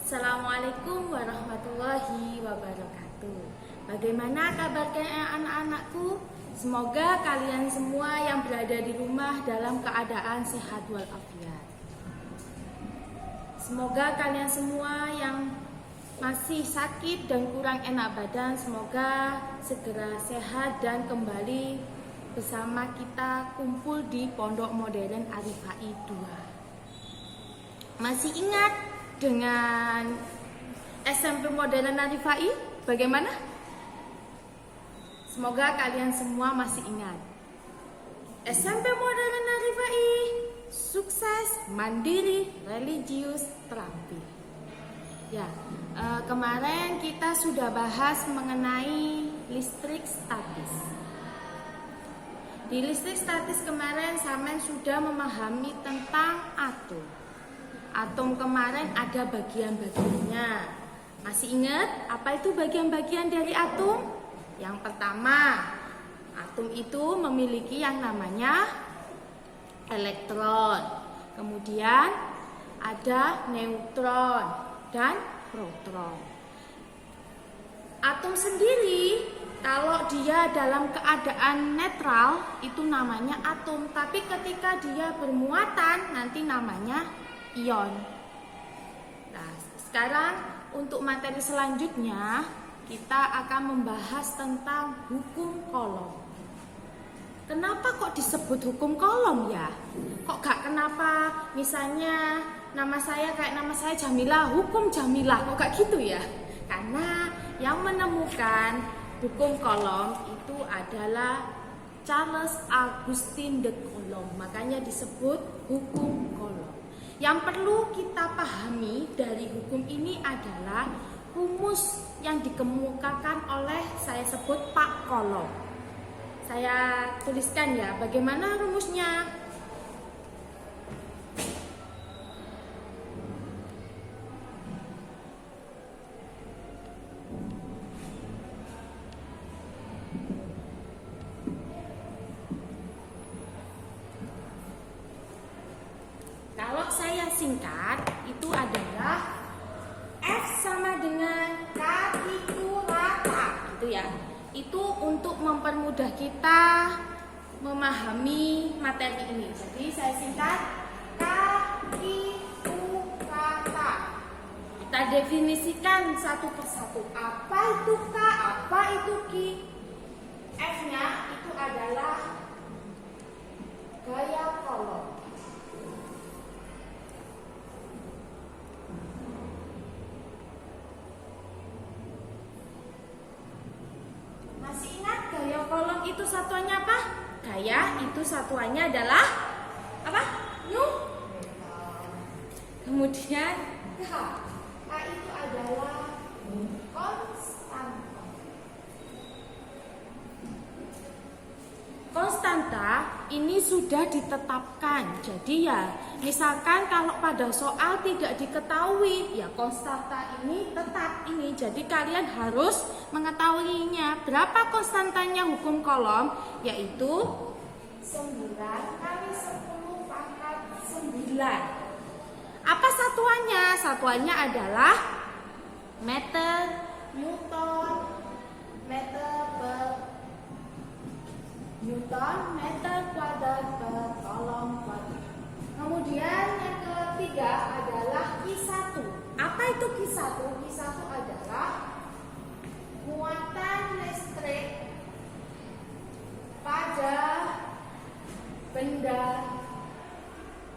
Assalamualaikum warahmatullahi wabarakatuh. Bagaimana kabar anak-anakku? Semoga kalian semua yang berada di rumah dalam keadaan sehat walafiat. Semoga kalian semua yang masih sakit dan kurang enak badan, semoga segera sehat dan kembali bersama kita kumpul di Pondok Modern Arifai 2. Masih ingat dengan SMP Modern Arifai? Bagaimana? Semoga kalian semua masih ingat. SMP Modern Arifai sukses, mandiri, religius, terampil. Ya, kemarin kita sudah bahas mengenai listrik statis. Di listrik statis kemarin Samen sudah memahami tentang atom. Atom kemarin ada bagian-bagiannya. Masih ingat apa itu bagian-bagian dari atom? Yang pertama, atom itu memiliki yang namanya elektron. Kemudian ada neutron dan proton. Atom sendiri kalau dia dalam keadaan netral itu namanya atom, tapi ketika dia bermuatan nanti namanya ion. Nah, sekarang untuk materi selanjutnya kita akan membahas tentang hukum Coulomb. Kenapa kok disebut hukum Coulomb ya? Kok gak kenapa misalnya nama saya Jamila, hukum Jamila, kok gak gitu ya? Karena yang menemukan hukum Coulomb itu adalah Charles Augustin de Coulomb, makanya disebut hukum Coulomb. Yang perlu kita pahami dari hukum ini adalah rumus yang dikemukakan oleh saya sebut Pak Coulomb. Saya tuliskan ya, bagaimana rumusnya? Kalau saya singkat, itu adalah F sama dengan K itu rata, gitu ya. Itu untuk mempermudah kita memahami materi ini. Jadi saya singkat K itu rata. Kita definisikan satu persatu. Apa itu K? Apa itu Q? F-nya itu adalah gaya Coulomb. Masih ingat gaya Coulomb itu satuannya apa? Gaya itu satuannya adalah apa? Kemudian K. K itu adalah konstanta. Konstanta ini sudah ditetapkan. Jadi ya, misalkan kalau pada soal tidak diketahui, ya konstanta ini tetap ini. Jadi kalian harus mengetahuinya. Berapa konstantanya hukum Coulomb? Yaitu 9 kali 10 pangkat 9. Apa satuannya? Satuannya adalah meter, newton, meter per newton, meter kuadrat per Coulomb kuadrat. Kemudian yang ketiga adalah Q1. Apa itu Q1? Q1 adalah muatan listrik pada benda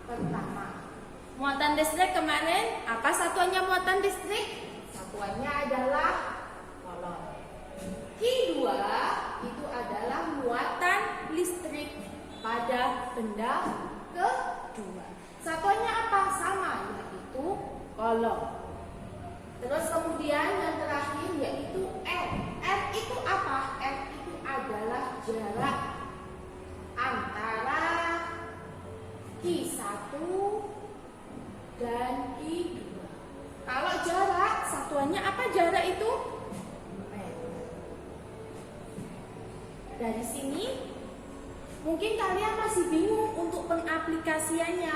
pertama. Muatan listrik kemarin, apa satuannya muatan listrik? Satuannya adalah Coulomb. Q2 itu adalah muatan listrik pada benda kedua. Satuannya apa? Sama, yaitu Coulomb. Terus kemudian yang terakhir yaitu R. R itu apa? R itu adalah jarak antara Q1 dan Q2. Kalau jarak, satuannya apa jarak itu? Meter. Dari sini mungkin kalian masih bingung untuk pengaplikasiannya.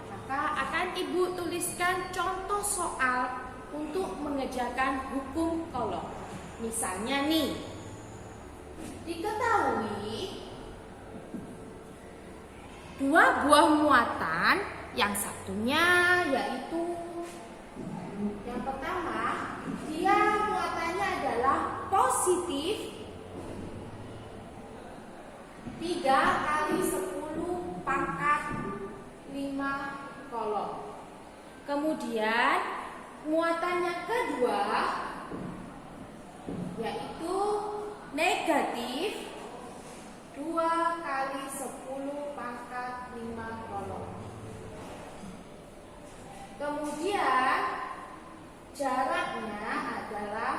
Maka akan Ibu tuliskan contoh soal untuk mengerjakan hukum kolom. Misalnya nih, diketahui dua buah muatan, yang satunya yaitu yang pertama, dia muatannya adalah positif 3 kali 10 pangkat 5 kolom. Kemudian muatan yang kedua yaitu negatif 2 kali 10 pangkat 5 kolom. Kemudian jaraknya adalah,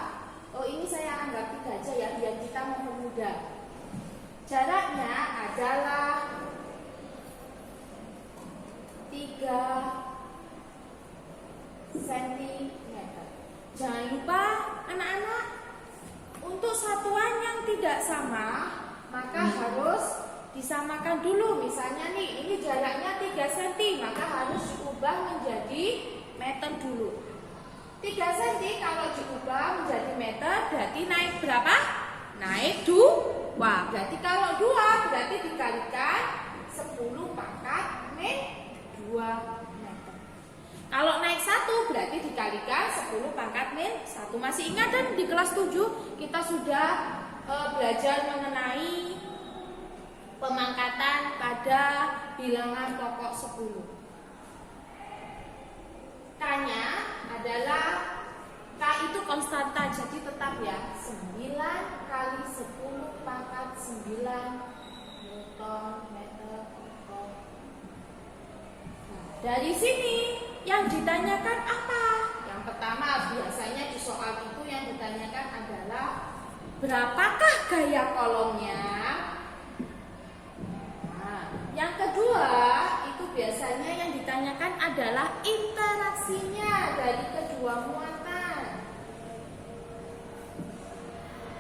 ini saya anggap 3 aja ya biar kita mempermudah. Jaraknya adalah 3 cm. Jangan lupa anak-anak, untuk satuan yang tidak sama maka harus disamakan dulu. Misalnya nih, ini jaraknya 3 cm, maka harus diubah menjadi meter dulu. 3 cm kalau diubah menjadi meter berarti naik berapa? Naik 2. Berarti kalau 2 berarti dikalikan 10 pangkat min 2 meter. Kalau naik 1 berarti dikalikan 10 pangkat min 1. Masih ingat dan di kelas 7 kita sudah belajar mengenai pemangkatan pada bilangan pokok 10. K-nya adalah, K itu konstanta jadi tetap ya, 9 kali 10 pangkat 9 Newton meter. Dari sini yang ditanyakan apa? Yang pertama biasanya di soal itu yang ditanyakan adalah berapakah gaya kolomnya? Yang kedua itu biasanya yang ditanyakan adalah interaksinya dari kedua muatan.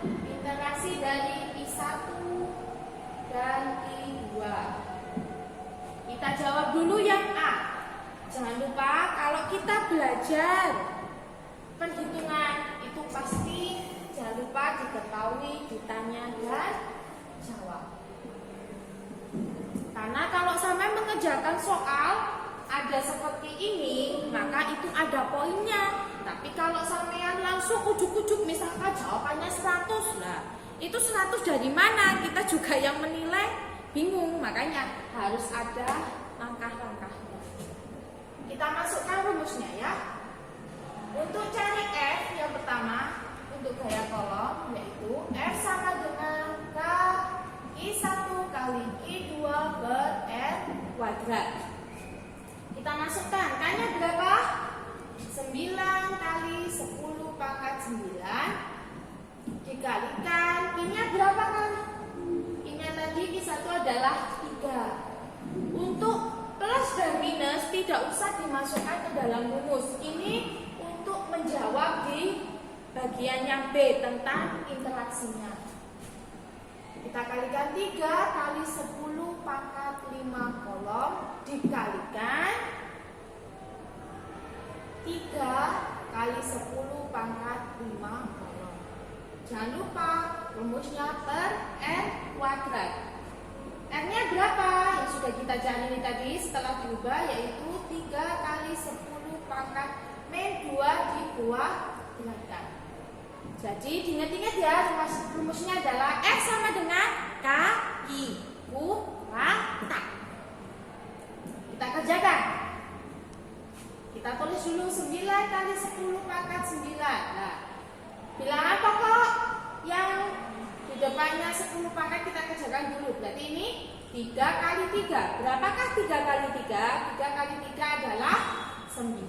Interaksi dari I1 dan I2. Kita jawab dulu yang A. Jangan lupa kalau kita belajar perhitungan itu pasti jangan lupa diketahui, ditanya dan jawab. Karena kalau sampai mengerjakan soal ada seperti ini, maka itu ada poinnya. Tapi kalau sampean langsung ujuk-ujuk misalkan jawabannya 100 lah, itu 100 dari mana? Kita juga yang menilai bingung. Makanya harus ada langkah-langkahnya. Kita masukkan rumusnya ya. Untuk cari F yang pertama untuk gaya kolom yaitu F sama dengan K I1 kali I2 per R kuadrat. Kita masukkan, K-nya berapa? 9 kali 10 pangkat 9 dikalikan I-nya berapa kan? I-nya tadi I1 adalah 3. Untuk plus dan minus tidak usah dimasukkan ke dalam rumus. Ini untuk menjawab di bagian yang B tentang interaksinya. Kita kalikan 3 kali 10 pangkat 5 kolom dikalikan 3 kali 10 pangkat 5 kolom. Jangan lupa rumusnya per R kuadrat. R-nya berapa? Yang sudah kita cari tadi setelah diubah yaitu 3 kali 10 pangkat min 2 dikuadratkan. Jadi diingat-ingat ya, rumusnya adalah F sama dengan KI kuadrat. Kita kerjakan. Kita tulis dulu 9 kali 10 pangkat 9. Nah, bilangan pokok yang di depannya 10 pangkat kita kerjakan dulu. Berarti ini 3 kali 3. Berapakah 3 kali 3? 3 kali 3 adalah 9.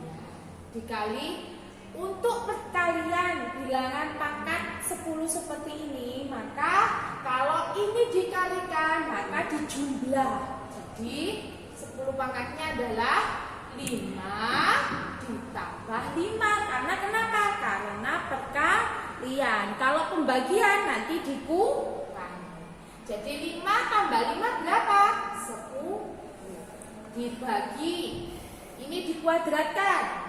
Dikali untuk perkalian bilangan pangkat 10 seperti ini, maka kalau ini dikalikan maka dijumlah. Jadi 10 pangkatnya adalah 5 ditambah 5. Karena kenapa? Karena perkalian. Kalau pembagian nanti dikurangi. Jadi 5 tambah 5 berapa? 10. Dibagi. Ini dikuadratkan.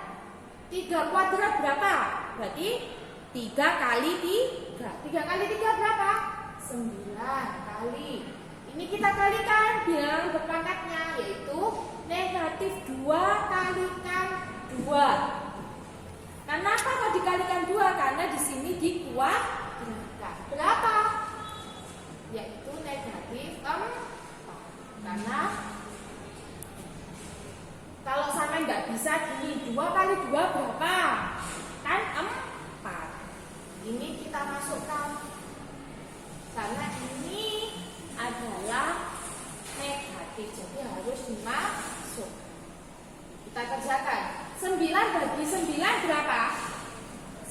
3 kuadrat berapa? Berarti 3 kali 3. 3 kali 3 berapa? 9 kali. Ini kita kalikan bilangan berpangkatnya, yaitu negatif 2 kalikan 2. Kenapa kok dikalikan 2? Karena di sini dikuadratkan. Berapa? Yaitu negatif 4. Karena kalau sampai nggak bisa gini, 2 kali 2 berapa? Kan 4. Ini kita masukkan. Karena ini adalah negatif, jadi harus dimasuk. Kita kerjakan. 9 bagi 9 berapa?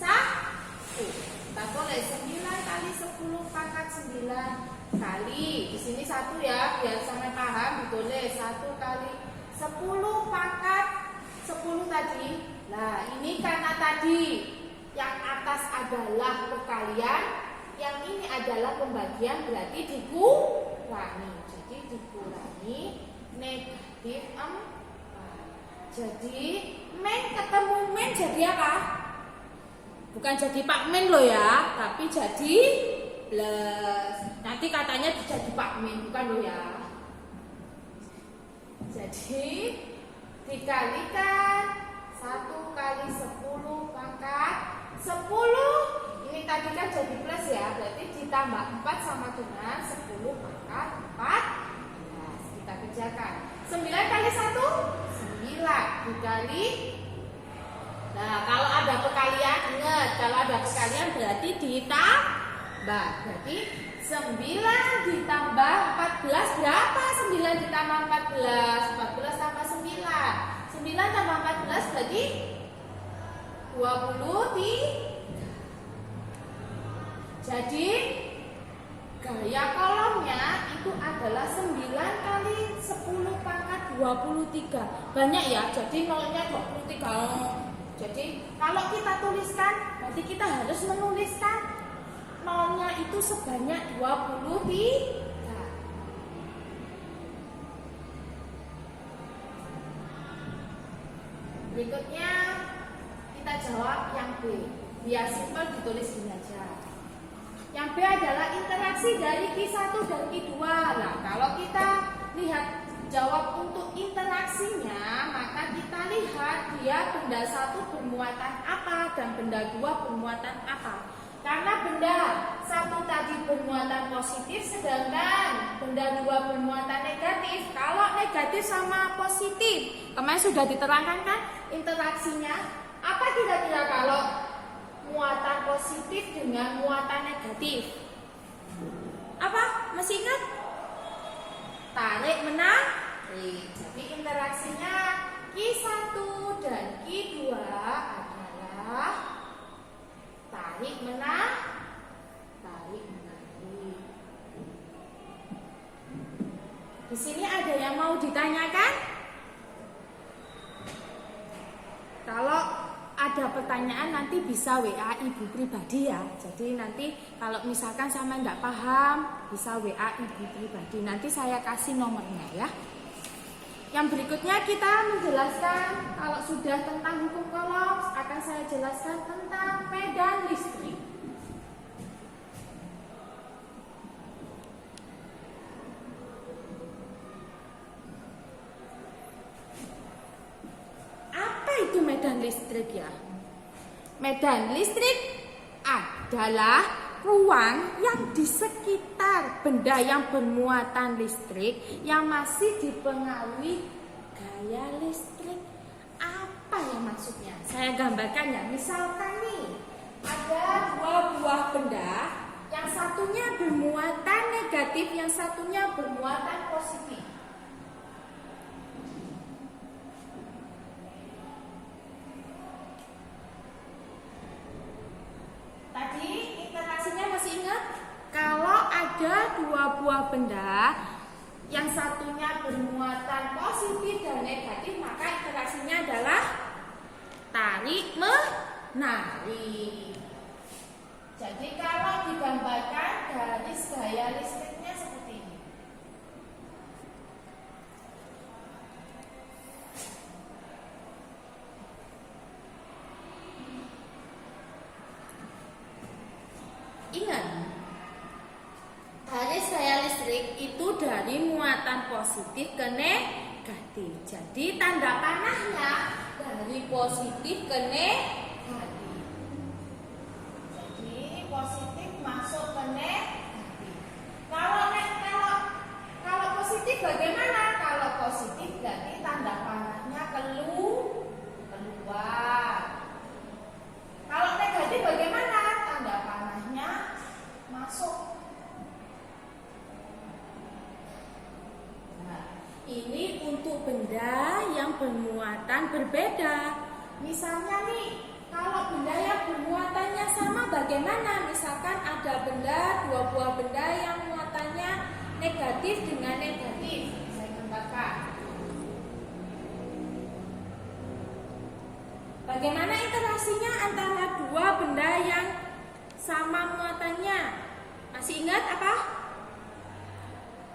1. Kita boleh 9 kali 10 pangkat 9 kali. Di sini 1 ya, biar sampai paham. Boleh 1 kali 10 pangkat 10 tadi. Nah, ini karena tadi yang atas adalah perkalian, yang ini adalah pembagian, berarti dikurangi. Jadi dikurangi negatif 4. Jadi men ketemu men jadi apa? Bukan jadi Pak Men loh ya, tapi jadi plus. Nanti katanya jadi Pak Men, bukan loh ya. Jadi dikalikan 1 kali 10 pangkat 10. Ini tadi kan jadi plus ya, berarti ditambah 4 sama dengan 10 pangkat 14. Kita kerjakan. 9 kali 1 9 dikali. Nah, kalau ada perkalian, ingat kalau ada perkalian berarti ditambah. Berarti 9 ditambah 14 berapa? 9 ditambah 14, 14 tambah 9. 9 tambah 14 berarti 23. Jadi gaya kolomnya itu adalah 9 kali 10 pangkat 23. Banyak ya, jadi nolnya 23. Jadi kalau kita tuliskan, berarti kita harus menuliskan nolnya itu sebanyak 23. Berikutnya kita jawab yang B. Biar simpel ditulis gini aja. Yang B adalah interaksi dari Q1 dan Q2. Nah, kalau kita lihat jawab untuk interaksinya, maka kita lihat dia benda 1 bermuatan apa dan benda 2 bermuatan apa. Karena benda 1 tadi bermuatan positif, sedangkan benda 2 bermuatan negatif. Kalau negatif sama positif, kemarin sudah diterangkan kan interaksinya. Apa kira-kira kalau muatan positif dengan muatan negatif? Apa? Masih ingat? Tarik menarik. Jadi interaksinya Q1 dan Q2 adalah tarik menarik. Di sini ada yang mau ditanyakan? Kalau ada pertanyaan nanti bisa WA ibu pribadi ya. Jadi nanti kalau misalkan sama nggak paham bisa WA ibu pribadi. Nanti saya kasih nomornya ya. Yang berikutnya kita menjelaskan, kalau sudah tentang hukum kolom akan saya jelaskan tentang medan listrik. Apa itu medan listrik ya? Medan listrik adalah ruang yang di sekitar benda yang bermuatan listrik yang masih dipengaruhi gaya listrik. Apa yang maksudnya? Saya gambarkan ya. Misalkan nih, ada 2 buah benda, yang satunya bermuatan negatif, yang satunya bermuatan positif. Tadi interaksinya masih ingat? Kalau ada 2 buah benda, yang satunya bermuatan positif dan negatif, maka interaksinya adalah tarik menarik. Jadi kalau digambarkan garis gaya listriknya seperti ini. itu dari muatan positif ke negatif. Jadi tanda panahnya dari positif ke negatif. Jadi positif masuk ke negatif. Kalau positif bagaimana? Kalau positif berarti tanda panahnya keluar. Kalau negatif bagaimana? Tanda panahnya masuk. Nah, ini untuk benda yang bermuatan berbeda. Misalnya nih, kalau benda yang bermuatannya sama bagaimana? Misalkan ada benda, dua buah benda yang muatannya negatif dengan negatif. Saya gambarkan. Bagaimana interaksinya antara dua benda yang sama muatannya? Masih ingat apa?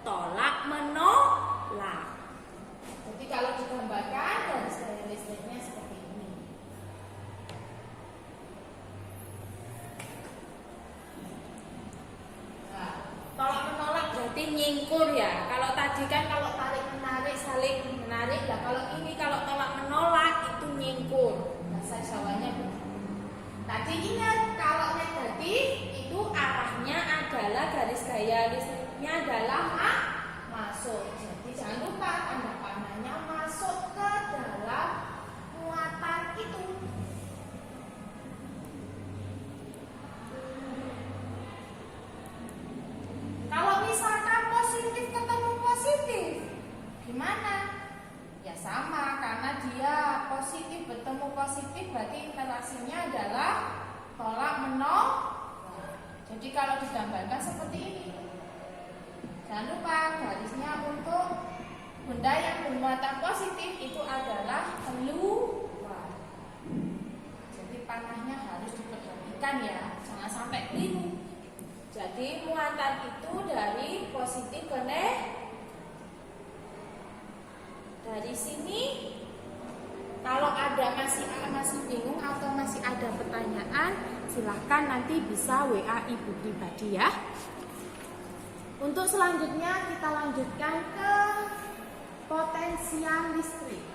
Tolak menolak. Jadi kalau digambarkan garis gaya listriknya seperti ini. Nah, tolak menolak berarti nyingkur ya. Kalau tadi kan kalau tarik menarik saling menarik. Nah, kalau ini kalau tolak menolak itu nyingkur. Bahasa Jawanya begitu. Tadi ingat kalau negatif itu arahnya adalah garis gaya listriknya adalah masuk. Jadi jangan lupa tanda panahnya masuk ke dalam muatan itu. Kalau misalkan positif ketemu positif, gimana? Ya sama, karena dia positif bertemu positif berarti interaksinya adalah tolak menolak. Jadi kalau digambarkan seperti ini. Jangan lupa garisnya untuk benda yang bermuatan positif itu adalah keluar. Jadi panahnya harus diperhatikan ya, jangan sampai keliru. Jadi muatan itu dari positif ke negatif. Dari sini kalau ada masih bingung atau masih ada pertanyaan, silahkan nanti bisa WA Ibu pribadi ya. Untuk selanjutnya kita lanjutkan ke potensial listrik.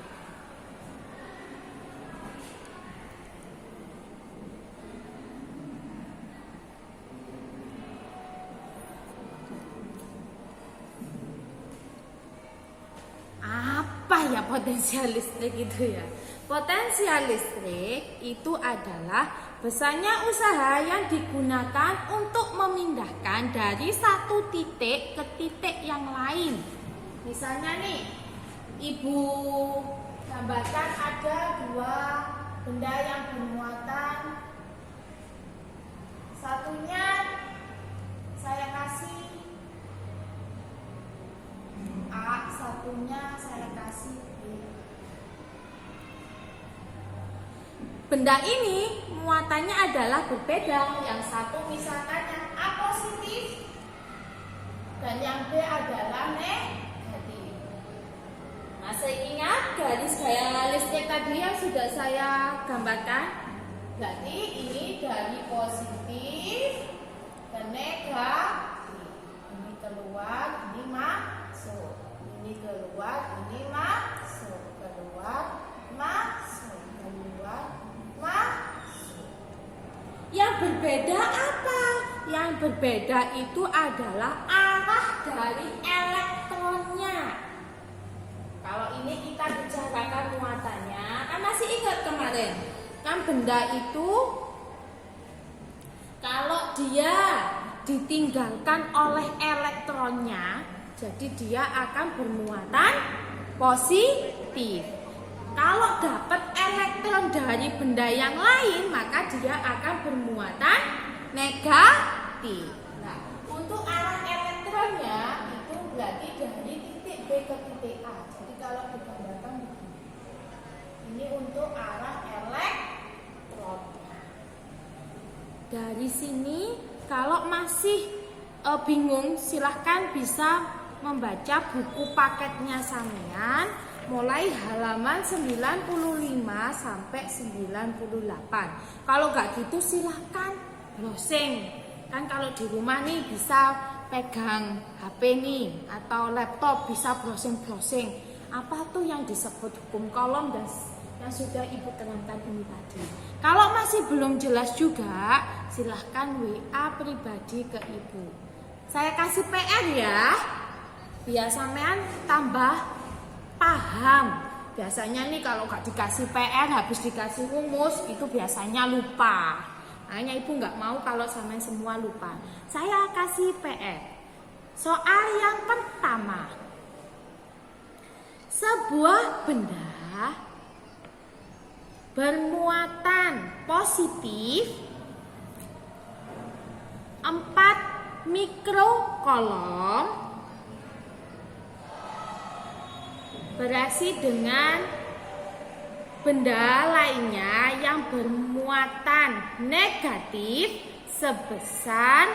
Apa ya potensial listrik itu ya? Potensial listrik itu adalah besarnya usaha yang digunakan untuk memindahkan dari satu titik ke titik yang lain. Misalnya nih, Ibu gambarkan ada dua benda yang bermuatan. Satunya saya kasih A, satunya saya kasih B. Benda ini muatannya adalah berbeda. Yang satu misalkan yang A positif dan yang B adalah negatif. Masih ingat garis gaya listrik tadi yang sudah saya gambarkan? Berarti ini dari positif ke negatif. Ini keluar, ini masuk. Ini keluar, ini masuk. Keluar, masuk. Keluar, masuk. Yang berbeda apa? Yang berbeda itu adalah arah dari elektronnya. Kalau ini kita bicarakan muatannya, kan masih ingat kemarin? Kan benda itu kalau dia ditinggalkan oleh elektronnya, jadi dia akan bermuatan positif. Kalau dapat elektron dari benda yang lain, maka dia akan bermuatan negatif. Nah, untuk arah elektronnya itu berarti dari titik B ke titik A. Jadi kalau digambarkan begini, ini untuk arah elektronnya. Dari sini, kalau masih bingung, silahkan bisa membaca buku paketnya sampean mulai halaman 95 sampai 98. Kalau nggak gitu silahkan browsing Kan kalau di rumah nih bisa pegang HP nih atau laptop, bisa browsing-browsing. Apa tuh yang disebut hukum kolom dan yang sudah Ibu terangkan ini tadi. Kalau masih belum jelas juga, silahkan WA pribadi ke Ibu. Saya kasih PR ya, biar sampean tambah paham. Biasanya nih kalau gak dikasih PR, habis dikasih rumus, itu biasanya lupa. Makanya Ibu gak mau kalau sampean semua lupa. Saya kasih PR. Soal yang pertama, sebuah benda bermuatan positif 4 mikrokolom bereaksi dengan benda lainnya yang bermuatan negatif sebesar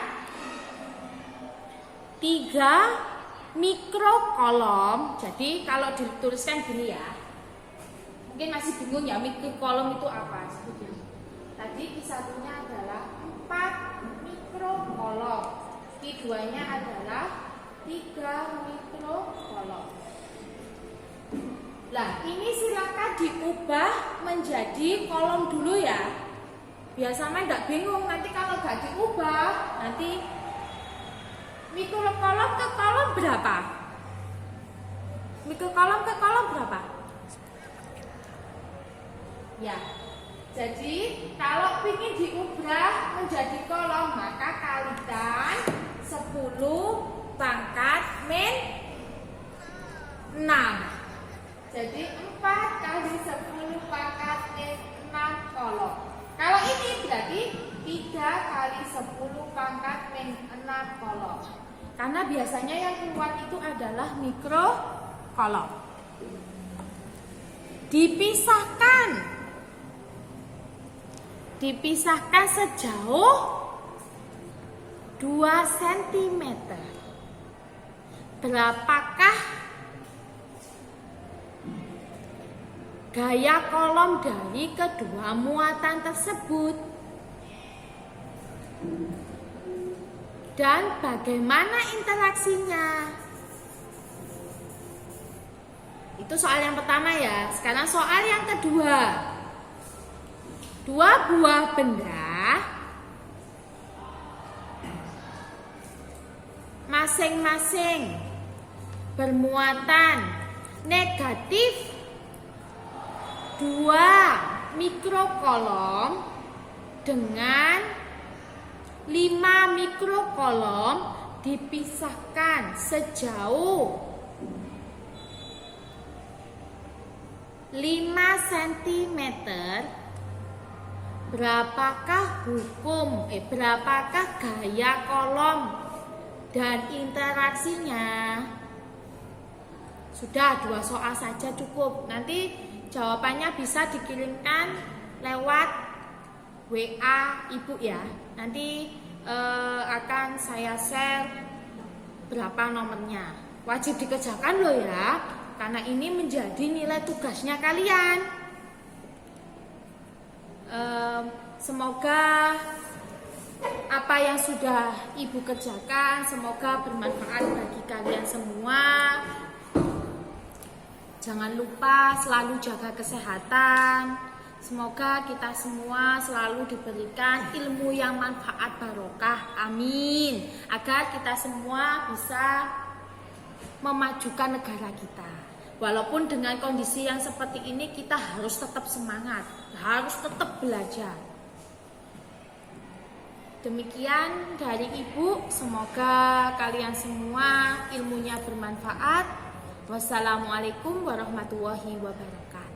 3 mikrokolom. Jadi kalau dituliskan gini ya, mungkin masih bingung ya mikrokolom itu apa. Tadi satunya adalah 4 mikrokolom, keduanya adalah 3 mikrokolom. Nah, ini silakan diubah menjadi kolom dulu ya. Biar sama enggak bingung, nanti kalau enggak diubah, nanti mikrokolom ke kolom berapa? Mikrokolom ke kolom berapa? Ya. Jadi, kalau ingin diubah menjadi kolom, maka kalikan 10 pangkat min 6. Jadi 4 kali 10 pangkat min 6 kolom. Kalau ini berarti 3 kali 10 pangkat min 6 kolom. Karena biasanya yang keluar itu adalah mikrokolom. Dipisahkan sejauh 2 cm. Berapakah gaya kolom dari kedua muatan tersebut? Dan bagaimana interaksinya? Itu soal yang pertama ya. Sekarang soal yang kedua. 2 buah benda masing-masing bermuatan negatif 2 mikrokolom dengan 5 mikrokolom dipisahkan sejauh 5 cm. Berapakah gaya kolom dan interaksinya? Sudah 2 soal saja cukup. Nanti jawabannya bisa dikirimkan lewat WA Ibu ya. Nanti akan saya share berapa nomornya. Wajib dikerjakan loh ya, karena ini menjadi nilai tugasnya kalian. Semoga apa yang sudah Ibu kerjakan semoga bermanfaat bagi kalian semua. Jangan lupa selalu jaga kesehatan. Semoga kita semua selalu diberikan ilmu yang manfaat barokah. Amin. Agar kita semua bisa memajukan negara kita. Walaupun dengan kondisi yang seperti ini kita harus tetap semangat, harus tetap belajar. Demikian dari Ibu, semoga kalian semua ilmunya bermanfaat. Wassalamualaikum warahmatullahi wabarakatuh.